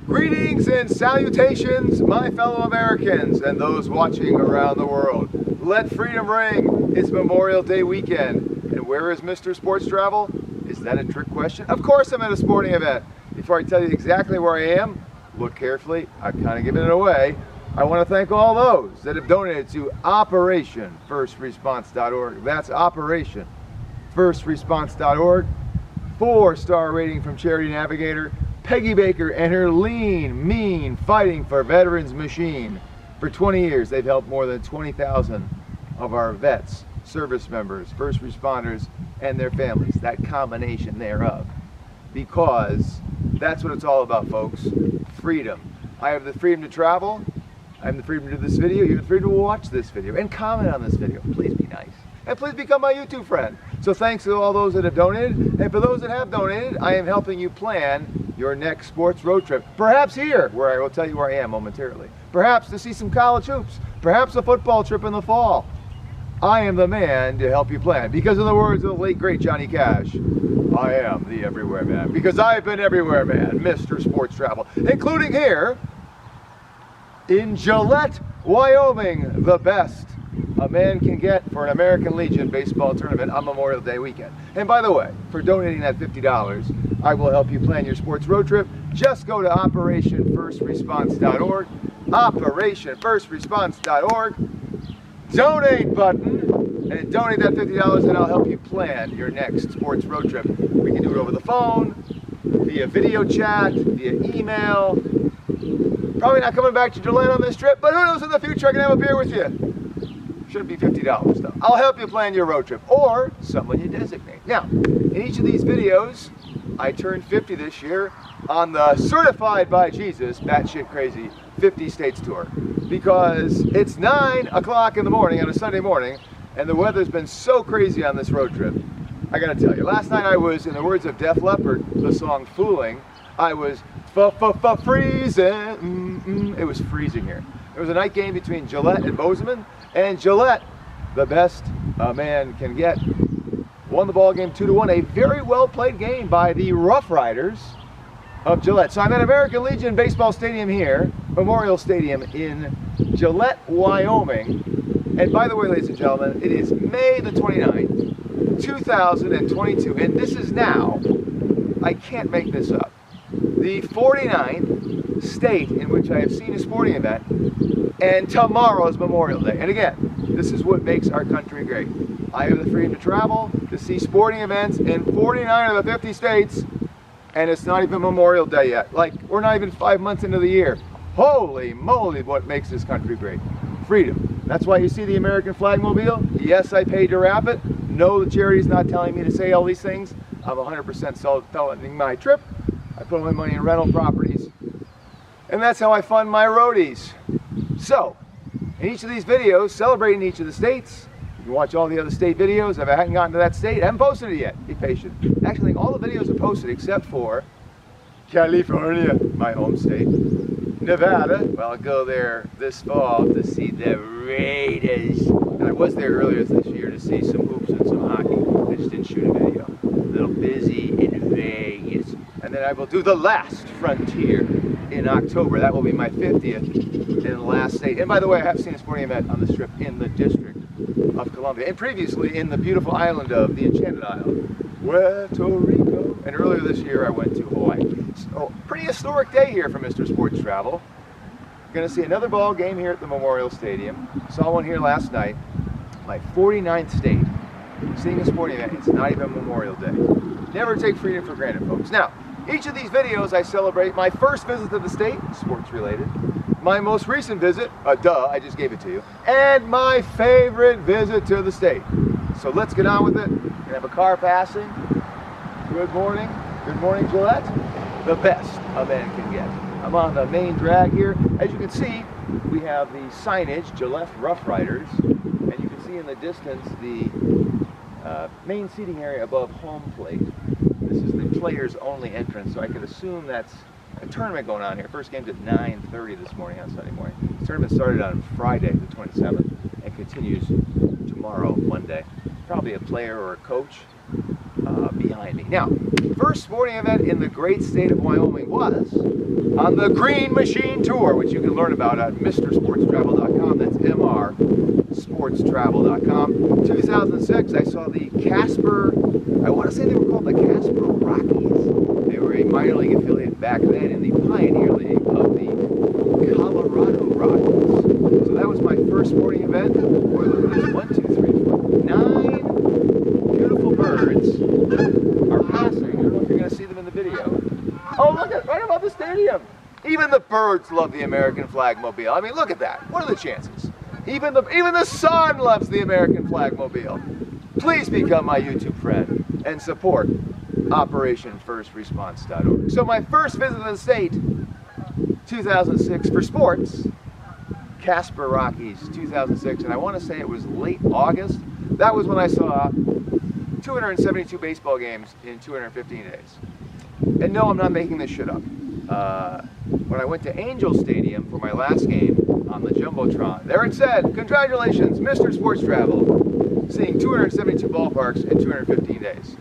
Greetings and salutations, my fellow Americans and those watching around the world. Let freedom ring. It's Memorial Day weekend. And where is Mr. Sports Travel? Is that a trick question? Of course I'm at a sporting event. Before I tell you exactly where I am, look carefully. I've kind of given it away. I want to thank all those that have donated to OperationFirstResponse.org. That's OperationFirstResponse.org. 4-star rating from Charity Navigator. Peggy Baker and her lean, mean, fighting for veterans machine. For 20 years, they've helped more than 20,000 of our vets, service members, first responders, and their families. That combination thereof. Because that's what it's all about, folks. Freedom. I have the freedom to travel. I have the freedom to do this video. You have the freedom to watch this video and comment on this video. Please be nice. And please become my YouTube friend. So thanks to all those that have donated. And for those that have donated, I am helping you plan your next sports road trip. Perhaps here, where I will tell you where I am momentarily. Perhaps to see some college hoops. Perhaps a football trip in the fall. I am the man to help you plan. Because in the words of the late great Johnny Cash, I am the everywhere man. Because I've been everywhere man, Mr. Sports Travel. Including here, in Gillette, Wyoming, the best a man can get for an American Legion baseball tournament on Memorial Day weekend. And by the way, for donating that $50, I will help you plan your sports road trip. Just go to OperationFirstResponse.org, OperationFirstResponse.org, donate button, and donate that $50 and I'll help you plan your next sports road trip. We can do it over the phone, via video chat, via email. Probably not coming back to Gillette on this trip, but who knows, in the future I can have a beer with you. Should be $50 though. I'll help you plan your road trip, or someone you designate. Now, in each of these videos, I turned 50 this year on the Certified by Jesus, batshit crazy 50 states tour. Because it's 9 o'clock in the morning on a Sunday morning, and the weather's been so crazy on this road trip. I gotta tell you, last night I was, in the words of Def Leppard, the song Fooling, I was freezing. It was freezing here. It was a night game between Gillette and Bozeman, and Gillette, the best a man can get, won the ball game 2-1. A very well played game by the Rough Riders of Gillette. So I'm at American Legion Baseball Stadium here, Memorial Stadium in Gillette, Wyoming. And by the way, ladies and gentlemen, it is May the 29th, 2022, and this is now, I can't make this up, the 49th state in which I have seen a sporting event, and tomorrow is Memorial Day. And again, this is what makes our country great. I have the freedom to travel, to see sporting events in 49 of the 50 states, and it's not even Memorial Day yet. Like, we're not even 5 months into the year. Holy moly, what makes this country great. Freedom. That's why you see the American flag mobile. Yes, I paid to wrap it. No, the charity's not telling me to say all these things. I'm 100% self-funding my trip. I put my money in rental properties. And that's how I fund my roadies. So, in each of these videos, celebrating each of the states, you can watch all the other state videos. If I hadn't gotten to that state, I haven't posted it yet. Be patient. Actually, all the videos are posted except for California, my home state. Nevada, well, I'll go there this fall to see the Raiders. And I was there earlier this year to see some hoops and some hockey. I just didn't shoot a video. A little busy in Vegas. And then I will do the last frontier in October. That will be my 50th in the last state. And by the way, I have seen a sporting event on this trip in the District of Columbia. And previously in the beautiful island of the Enchanted Isle, Puerto Rico. And earlier this year I went to Hawaii. So, pretty historic day here for Mr. Sports Travel. Going to see another ball game here at the Memorial Stadium. Saw one here last night. My 49th state. Seeing a sporting event, it's not even Memorial Day. Never take freedom for granted, folks. Now, each of these videos I celebrate my first visit to the state, sports related, my most recent visit, I just gave it to you, and my favorite visit to the state. So let's get on with it. We're gonna have a car passing. Good morning Gillette. The best a man can get. I'm on the main drag here. As you can see, we have the signage, Gillette Rough Riders, and you can see in the distance the main seating area above home plate. This is the players only entrance, so I could assume that's a tournament going on here. First game's at 9:30 this morning on Sunday morning. The tournament started on Friday the 27th and continues tomorrow, Monday. Probably a player or a coach behind me. Now, first sporting event in the great state of Wyoming was on the Green Machine Tour, which you can learn about at mrsportstravel.com. That's mrsportstravel.com. 2006, I saw the Casper, I want to say they were called the Casper Rockies. They were a minor league affiliate back then in the Pioneer League of the Colorado Rockies. So that was my first sporting event. Boy, look at this. 1, 2, 3, 4, 9 beautiful birds are passing. I don't know if you're going to see them in the video. Oh, look at right above the stadium. Even the birds love the American Flagmobile. I mean, look at that. What are the chances? Even the sun loves the American Flagmobile. Please become my YouTube friend and support OperationFirstResponse.org. So my first visit to the state, 2006 for sports, Casper Rockies, 2006, and I want to say it was late August. That was when I saw 272 baseball games in 215 days. And no, I'm not making this shit up. When I went to Angel Stadium for my last game on the Jumbotron, there it said, "Congratulations, Mr. Sports Travel, seeing 272 ballparks in 215 days."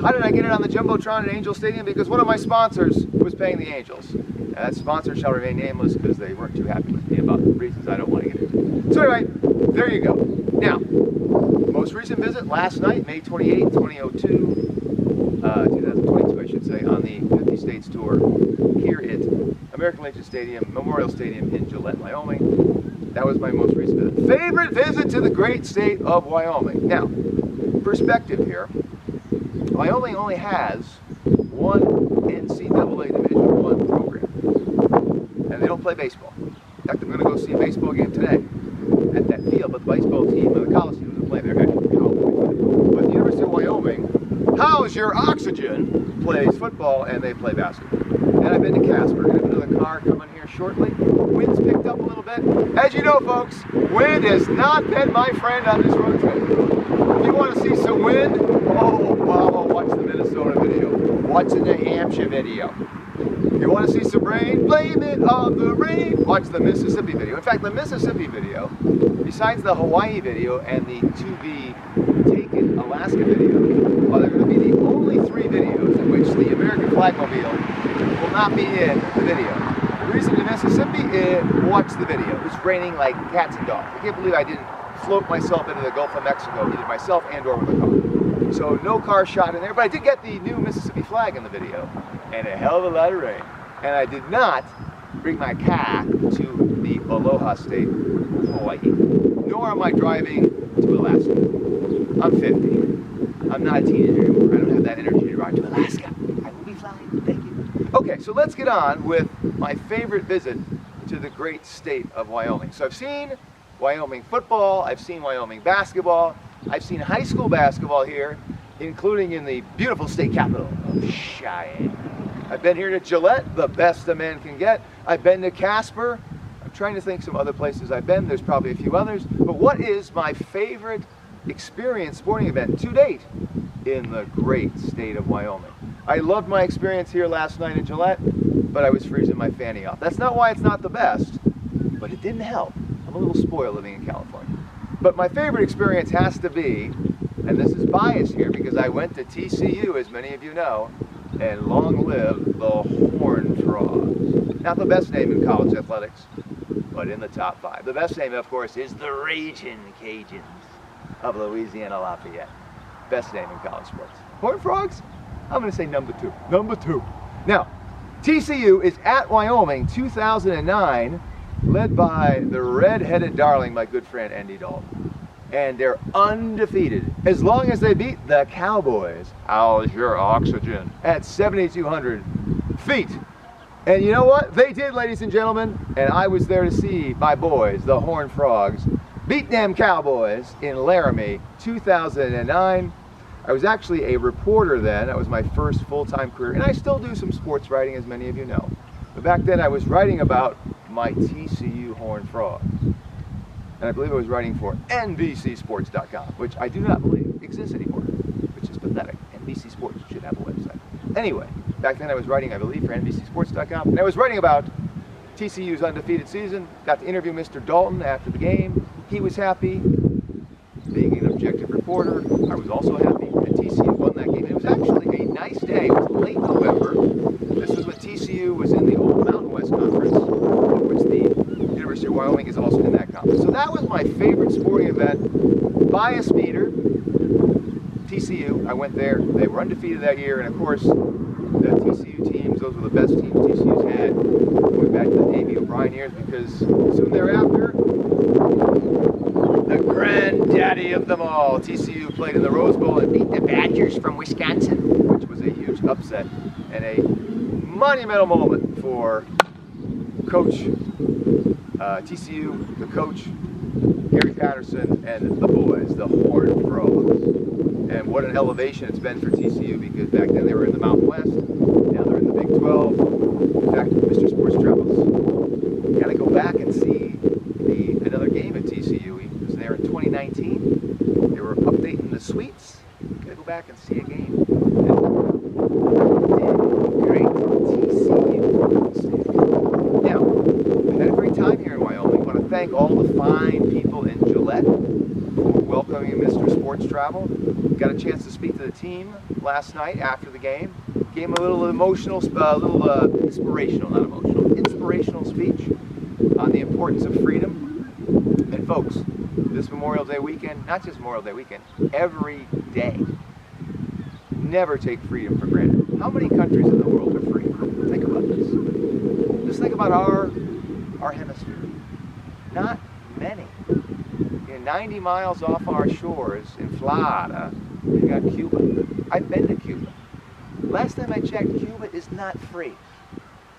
How did I get it on the Jumbotron at Angel Stadium? Because one of my sponsors was paying the Angels. And that sponsor shall remain nameless because they weren't too happy with me about reasons I don't want to get into. So anyway, there you go. Now, most recent visit last night, May 28, 2022, I should say, on the 50 States Tour here at American Legion Stadium, Memorial Stadium in Gillette, Wyoming. That was my most recent visit. Favorite visit to the great state of Wyoming. Now, perspective here. Wyoming only has one NCAA Division I program, and they don't play baseball. In fact, I'm going to go see a baseball game today at that field, but the baseball team of the Coliseum doesn't play there. But the University of Wyoming, how's your oxygen, plays football, and they play basketball. And I've been to Casper. Going to have another car coming here shortly. Wind's picked up a little bit. As you know, folks, wind has not been my friend on this road trip. If you want to see some wind, oh, wow, watch the Minnesota video. Watch the New Hampshire video. If you want to see some rain, blame it on the rain. Watch the Mississippi video. In fact, the Mississippi video, besides the Hawaii video and the to-be-taken Alaska video, well, they're going to be the only 3 videos in which the American Flagmobile will not be in the video. The reason in Mississippi is watch the video. It was raining like cats and dogs. I can't believe I didn't float myself into the Gulf of Mexico, either myself and or with a car. So no car shot in there, but I did get the new Mississippi flag in the video, and a hell of a lot of rain. And I did not bring my car to the Aloha State, Hawaii, nor am I driving to Alaska. I'm 50. I'm not a teenager anymore. I don't have that energy to ride to Alaska. I will be flying. Thank you. Okay, so let's get on with my favorite visit to the great state of Wyoming. So I've seen Wyoming football, I've seen Wyoming basketball, I've seen high school basketball here, including in the beautiful state capital of Cheyenne. I've been here to Gillette, the best a man can get. I've been to Casper. I'm trying to think some other places I've been. There's probably a few others. But what is my favorite experience sporting event to date in the great state of Wyoming? I loved my experience here last night in Gillette, but I was freezing my fanny off. That's not why it's not the best, but it didn't help. I'm a little spoiled living in California. But my favorite experience has to be, and this is biased here because I went to TCU, as many of you know, and long live the Horned Frogs. Not the best name in college athletics, but in the top 5. The best name, of course, is the Ragin' Cajuns of Louisiana Lafayette. Best name in college sports. Horned Frogs? I'm going to say number 2. Number 2. Now, TCU is at Wyoming 2009, led by the red-headed darling, my good friend Andy Dalton. And they're undefeated as long as they beat the Cowboys. How's your oxygen? At 7,200 feet. And you know what? They did, ladies and gentlemen. And I was there to see my boys, the Horned Frogs, beat them Cowboys in Laramie, 2009. I was actually a reporter then. That was my first full-time career. And I still do some sports writing, as many of you know. But back then I was writing about my TCU Horned Frogs. And I believe I was writing for NBCSports.com, which I do not believe exists anymore, which is pathetic. NBC Sports should have a website. Anyway, back then I was writing, I believe, for NBCSports.com, and I was writing about TCU's undefeated season. Got to interview Mr. Dalton after the game. He was happy. Being an objective reporter, I was also happy that TCU won that game. It was actually a nice day. It was late November. This was when TCU was in the old Mountain West Conference, which the University of Wyoming is also in that conference. So that was my favorite sporting event by a speeder. TCU, I went there. They were undefeated that year, and of course, the TCU teams, those were the best teams TCU's had going back to the Davey O'Brien years, because soon thereafter, the granddaddy of them all, TCU played in the Rose Bowl and beat the Badgers from Wisconsin, which was a huge upset and a monumental moment for Coach TCU, the coach, Gary Patterson, and the boys, the Horned Frogs. And what an elevation it's been for TCU, because back then they were in the Mountain West, now they're in the Big 12. In fact, Mr. Sports Travels, you got to go back and see another game at TCU. He was there in 2019. They were updating the suites. You got to go back and see a game. Great TCU. Now, we had a great time here in Wyoming. I want to thank all the fine people in Gillette for welcoming Mr. Sports Travel. Got a chance to speak to the team last night after the game. Gave him a little inspirational speech on the importance of freedom. And folks, this Memorial Day weekend, not just Memorial Day weekend, every day, never take freedom for granted. How many countries in the world are free? Think about this. Just think about our hemisphere. Not many. 90 miles off our shores in Florida, you got Cuba. I've been to Cuba. Last time I checked, Cuba is not free.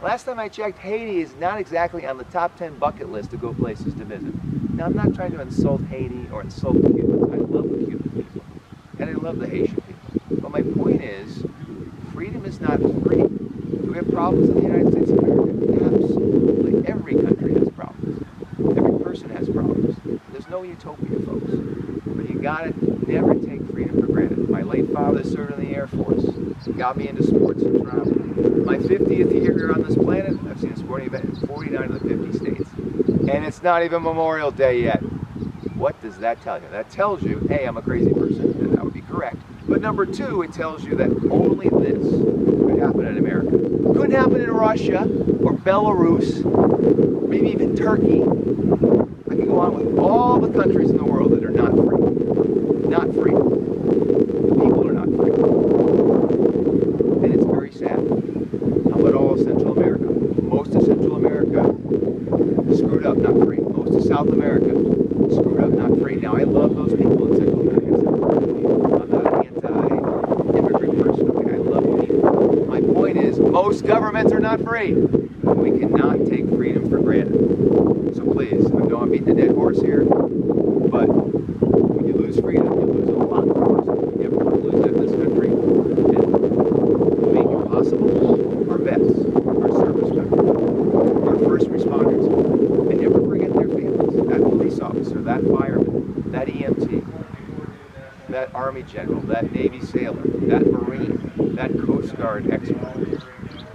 Last time I checked, Haiti is not exactly on the top 10 bucket list to go places to visit. Now, I'm not trying to insult Haiti or insult the Cubans. I love the Cuban people, and I love the Haitian people. But my point is, freedom is not free. Do we have problems in the United States of America? Absolutely. Every country has problems. Every person has problems. There's no utopia, folks. But you gotta never take freedom for granted. My late father served in the Air Force. Got me into sports and travel. My 50th year here on this planet, I've seen a sporting event in 49 of the 50 states. And it's not even Memorial Day yet. What does that tell you? That tells you, A, I'm a crazy person, and that would be correct. But number two, it tells you that only this could happen in America. Couldn't happen in Russia, or Belarus, maybe even Turkey. I can go on with all the countries in the world that are not free. Not free. The people are not free. And it's very sad. How about all of Central America? Most of Central America screwed up, not free. Most of South America screwed up, not free. Now, I love those people in Central America. I'm not an anti-immigrant person. Okay? I love people. My point is, most governments are not free. We cannot take freedom for granted. So please, I know I'm beating a dead horse here, but when you lose freedom, you lose a lot. You ever want to lose it in this country? And make it possible, our vets, our service members, our first responders, and never forget their families. That police officer, that fireman, that EMT, that Army general, that Navy sailor, that Marine, that Coast Guard expert,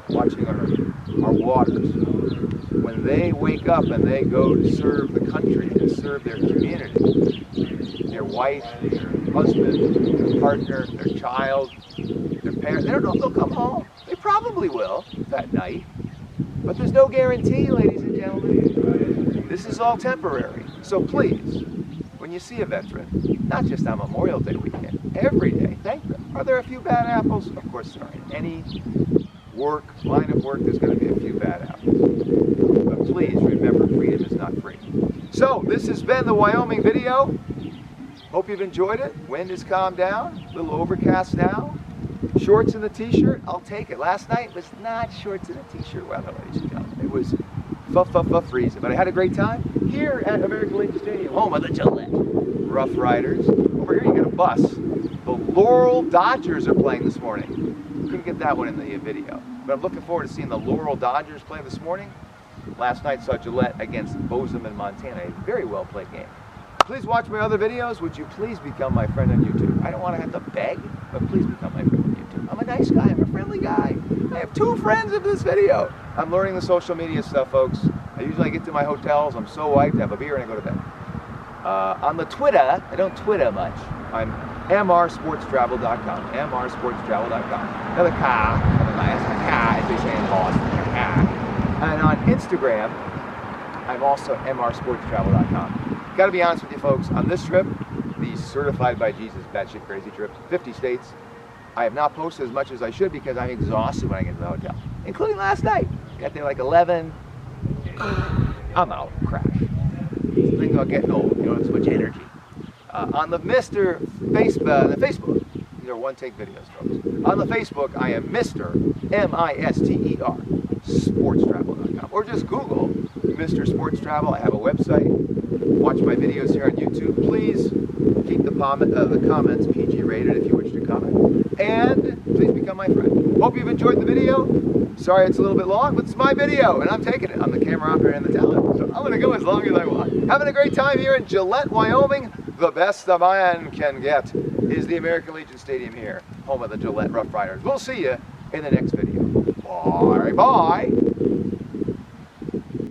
watching our waters. When they wake up and they go to serve the country and serve their community, their wife, their husband, their partner, their child, their parents, they don't know if they'll come home. They probably will that night. But there's no guarantee, ladies and gentlemen. This is all temporary. So please, when you see a veteran, not just on Memorial Day weekend, every day, thank them. Are there a few bad apples? Of course there are. In any line of work, there's going to be a few bad apples. But please remember, freedom is not free. So this has been the Wyoming video. Hope you've enjoyed it. Wind has calmed down. A little overcast now. Shorts and the t-shirt, I'll take it. Last night was not shorts and a t-shirt weather, ladies and gentlemen. It was freezing. But I had a great time here at American Legion Stadium, home of the Gillette Rough Riders. Over here you get a bus. The Laurel Dodgers are playing this morning. Couldn't get that one in the video. But I'm looking forward to seeing the Laurel Dodgers play this morning. Last night saw Gillette against Bozeman, Montana. A very well played game. Please watch my other videos. Would you please become my friend on YouTube? I don't want to have to beg, but please become my friend on YouTube. I'm a nice guy. I'm a friendly guy. I have 2 friends in this video. I'm learning the social media stuff, folks. I usually get to my hotels. I'm so hyped. I have a beer and I go to bed. On the Twitter, I don't Twitter much. I'm mrsportstravel.com. mrsportstravel.com. Another car, another last car, as they say in Boston. And on Instagram, I'm also mrsportstravel.com. Got to be honest with you folks, on this trip, the certified by Jesus batshit crazy trip, 50 states, I have not posted as much as I should because I'm exhausted when I get to the hotel, including last night. Got there like 11. I'm out, crash. It's the thing about getting old, you know, it's much energy. On the Facebook, these are one-take videos, folks. On the Facebook, I am Mr. M-I-S-T-E-R, sportstravel.com. Or just Google Mr. Sports Travel. I have a website. Watch my videos here on YouTube. Please keep the comments PG rated if you wish to comment. And please become my friend. Hope you've enjoyed the video. Sorry it's a little bit long, but it's my video, and I'm taking it. I'm the camera operator and the talent, so I'm going to go as long as I want. Having a great time here in Gillette, Wyoming. The best a man can get is the American Legion Stadium here, home of the Gillette Rough Riders. We'll see you in the next video. Bye-bye.